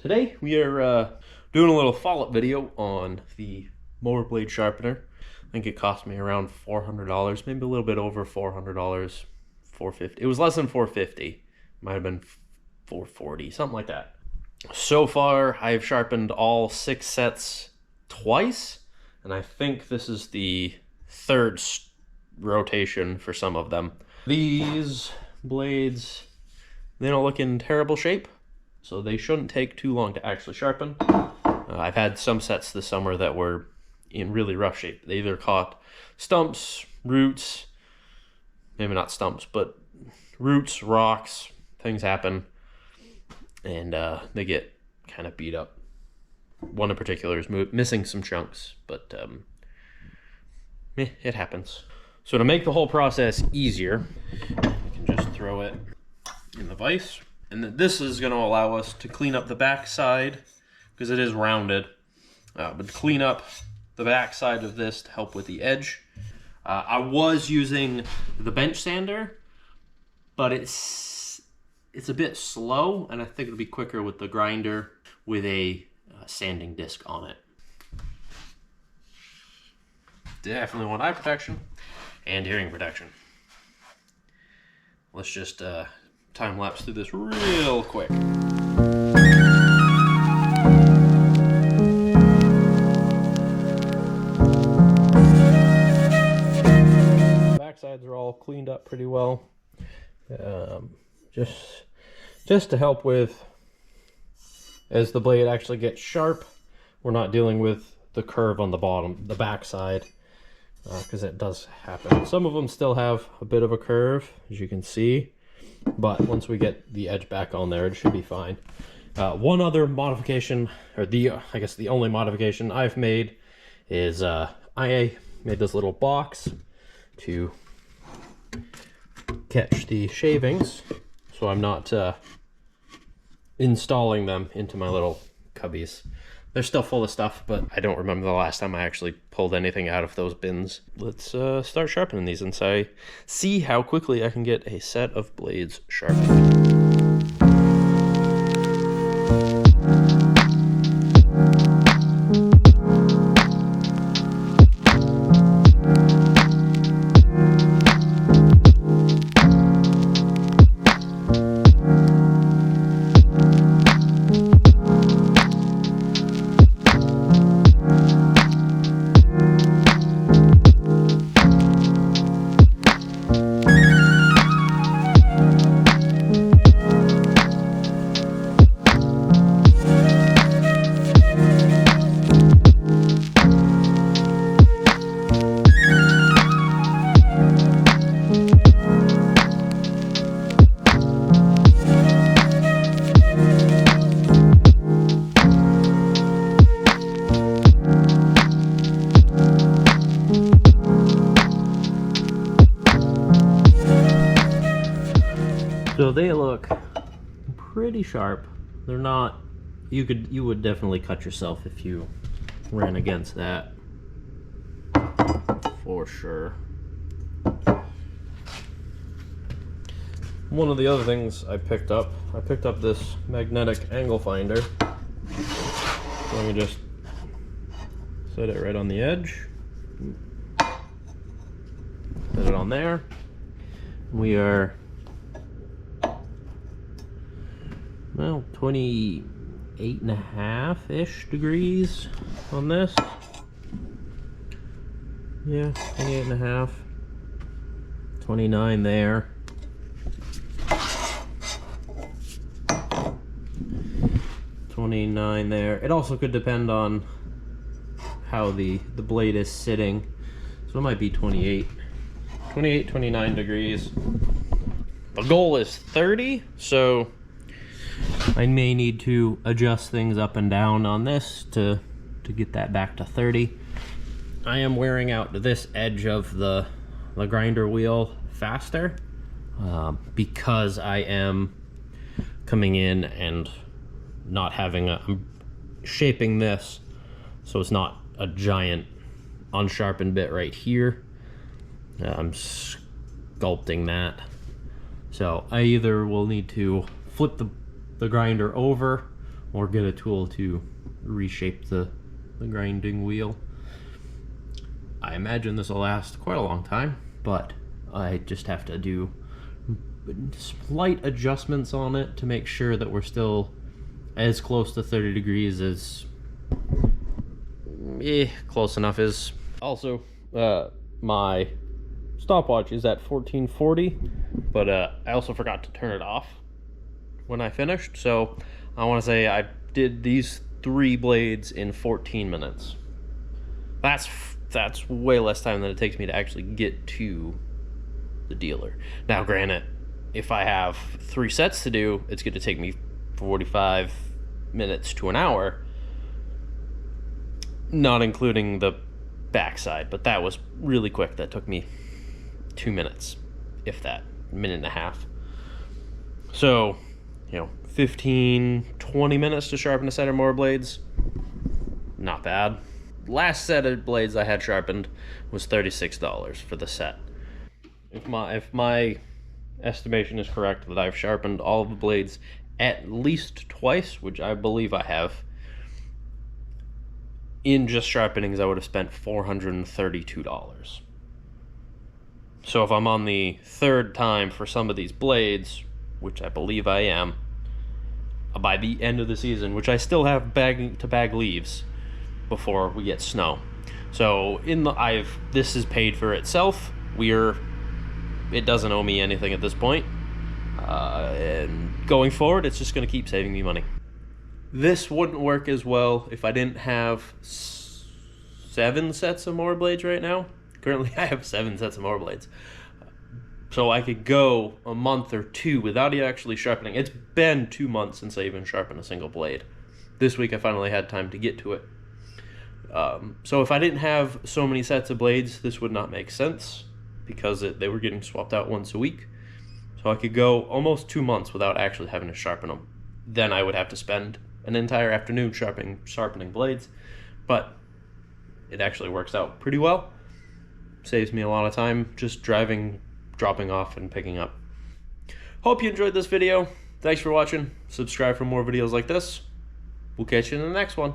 Today we are doing a little follow-up video on the mower blade sharpener. I think it cost me around $400, maybe a little bit over $400, $450. It was less than $450. Might have been $440, something like that. So far, I've sharpened all 6 sets twice, and I think this is the third rotation for some of them. These blades, they don't look in terrible shape, so they shouldn't take too long to actually sharpen. I've had some sets this summer that were in really rough shape. They either caught stumps, roots, maybe not stumps, but roots, rocks, things happen, and they get kind of beat up. One in particular is missing some chunks, but it happens. So to make the whole process easier, you can just throw it in the vise. And this is going to allow us to clean up the back side, because it is rounded, but to clean up the back side of this to help with the edge. I was using the bench sander, but it's a bit slow, and I think it'll be quicker with the grinder with a sanding disc on it. Definitely want eye protection and hearing protection. Let's just time lapse through this real quick. Backsides are all cleaned up pretty well. Just to help with, as the blade actually gets sharp, we're not dealing with the curve on the bottom, the backside, because it does happen. Some of them still have a bit of a curve, as you can see. But once we get the edge back on there, it should be fine. One other modification, or I guess the only modification I've made, is I made this little box to catch the shavings, so I'm not installing them into my little cubbies. They're still full of stuff, but I don't remember the last time I actually pulled anything out of those bins. Let's start sharpening these and see how quickly I can get a set of blades sharpened. So they look pretty sharp. They're not, you would definitely cut yourself if you ran against that, for sure. One of the other things I picked up this magnetic angle finder. So let me just set it right on the edge. Set it on there. We are, well, 28.5-ish degrees on this. Yeah, 28.5. 29 there. 29 there. It also could depend on how the blade is sitting. So it might be 28, 29 degrees. The goal is 30, so I may need to adjust things up and down on this to get that back to 30. I am wearing out this edge of the grinder wheel faster because I am coming in and not having I'm shaping this so it's not a giant unsharpened bit right here. I'm sculpting that. So I either will need to flip the grinder over, or get a tool to reshape the grinding wheel. I imagine this will last quite a long time, but I just have to do slight adjustments on it to make sure that we're still as close to 30 degrees as close enough is. Also, my stopwatch is at 1440, but I also forgot to turn it off when I finished, so I want to say I did these 3 blades in 14 minutes. That's way less time than it takes me to actually get to the dealer. Now granted, if I have 3 sets to do, it's going to take me 45 minutes to an hour, not including the backside, but that was really quick. That took me 2 minutes, if that, minute and a half. So, 15-20 minutes to sharpen a set of Mower blades, not bad. Last set of blades I had sharpened was $36 for the set. If my estimation is correct that I've sharpened all of the blades at least twice, which I believe I have, in just sharpenings I would have spent $432. So if I'm on the 3rd time for some of these blades, which I believe I am, by the end of the season, which I still have bag leaves before we get snow. So this is paid for itself. It doesn't owe me anything at this point. And going forward, it's just going to keep saving me money. This wouldn't work as well if I didn't have 7 sets of Mower blades right now. Currently, I have 7 sets of Mower blades. So I could go a month or 2 without actually sharpening. It's been 2 months since I even sharpened a single blade. This week I finally had time to get to it. So if I didn't have so many sets of blades, this would not make sense, because they were getting swapped out once a week. So I could go almost 2 months without actually having to sharpen them. Then I would have to spend an entire afternoon sharpening blades, but it actually works out pretty well. Saves me a lot of time just driving, dropping off, and picking up. Hope you enjoyed this video. Thanks for watching. Subscribe for more videos like this. We'll catch you in the next one.